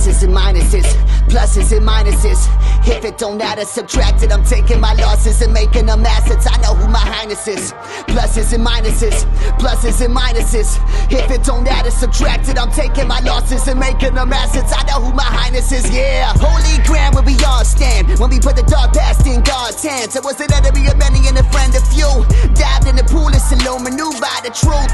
Pluses and minuses, pluses and minuses. If it don't add or subtract it, I'm taking my losses and making them assets. I know who my highness is. Pluses and minuses, pluses and minuses. If it don't add or subtract it, I'm taking my losses and making them assets. I know who my highness is, yeah. Holy ground where we all stand, when we put the dark past in God's hands. It was an enemy of many and a friend of few. Dived in the pool of Siloam and knew by the truth.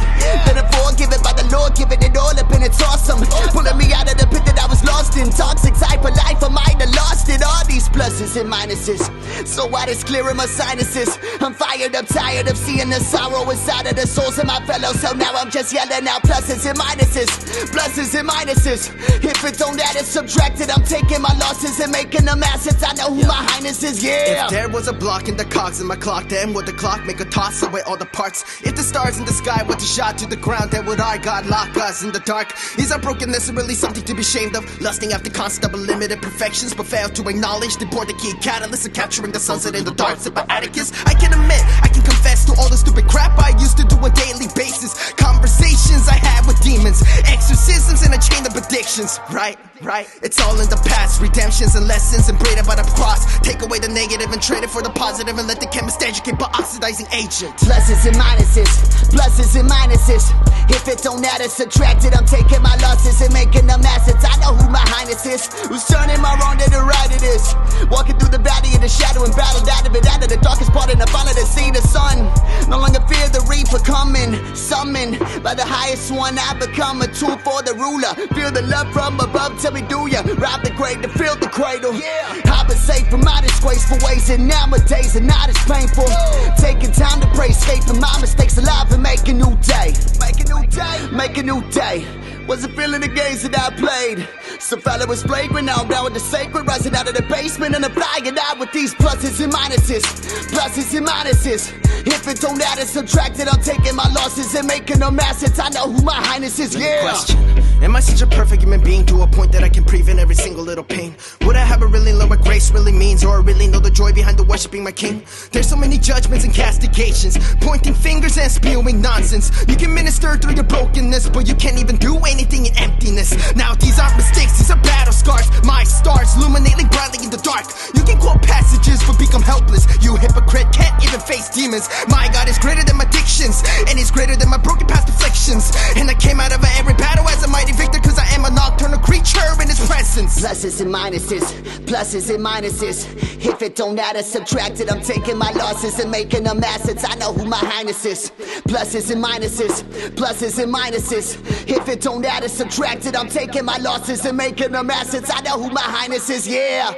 Then a forgiven by the Lord, giving it all up and it's awesome. Pulling me out of the pit that I was lost in. Toxic type of life, I might have lost it. All these pluses and minuses, so why is clearing my sinuses? I'm fired up, tired of seeing the sorrow inside of the souls of my fellows. So now I'm just yelling out pluses and minuses, pluses and minuses. If it don't add and subtract it, I'm taking my losses and making them assets. I know who my highness is, yeah. If there was a block in the cogs in my clock, then would the clock make a toss away all the parts? If the stars in the sky were to shot to the ground, then would our God lock us in the dark? Is our brokenness really something to be ashamed of? Lusting after constant but limited perfections, but fail to acknowledge the board, the key catalyst of capturing the sunset in the dark. Sit by Atticus, I can admit, I can confess to all the stupid crap I used to do on a daily basis. Conversations I had with demons, exorcisms and a chain of addictions. Right, it's all in the past. Redemptions and lessons embraided by the cross. Take away the negative and trade it for the positive, and let the chemist educate by oxidizing agent. Pluses and minuses, pluses and minuses. If it don't add or subtract it, I'm taking my losses and making them assets. I know who my highness is, who's turning my wrong to the right it is. Walking through the valley of the shadow and battled out of it, out of the darkest part, and I finally to see the sun. No longer fear the reaper coming, summoned by the highest one. I become a tool for the ruler. Feel the love from above, tell me do ya? Rob the grave to fill the cradle. I've been safe from my disgraceful ways, and nowadays are not as painful. Taking time to pray, escaping my mistakes alive and make a new day. Make a new day, make a new day. Wasn't feeling the games that I played. Some fella was flagrant, now I'm down with the sacred. Rising out of the basement and I'm flying out with these pluses and minuses, pluses and minuses. If it don't add and subtract it, I'm taking my losses and making them assets. I know who my highness is, yeah. Question: am I such a perfect human being to a point that I can prevent every single little pain? Would I have a really learn what grace really means, or really know the joy behind the worshiping my king? There's so many judgments and castigations, pointing fingers and spewing nonsense. You can minister through your brokenness, but you can't even do anything in emptiness. Now these aren't mistakes, these are battle scars. My stars illuminating brightly in the dark. You can quote passages but become helpless. You hypocrite can't even face demons. My God is greater than my addictions, and He's greater than my broken past afflictions. And I came out of every battle as a mighty victor, cause I am a nocturnal creature in His presence. Pluses and minuses, pluses and minuses. If it don't add or subtract it, I'm taking my losses and making them assets. I know who my highness is. Pluses and minuses, pluses and minuses. If it don't add or subtract it, I'm taking my losses and making them assets. I know who my highness is, yeah.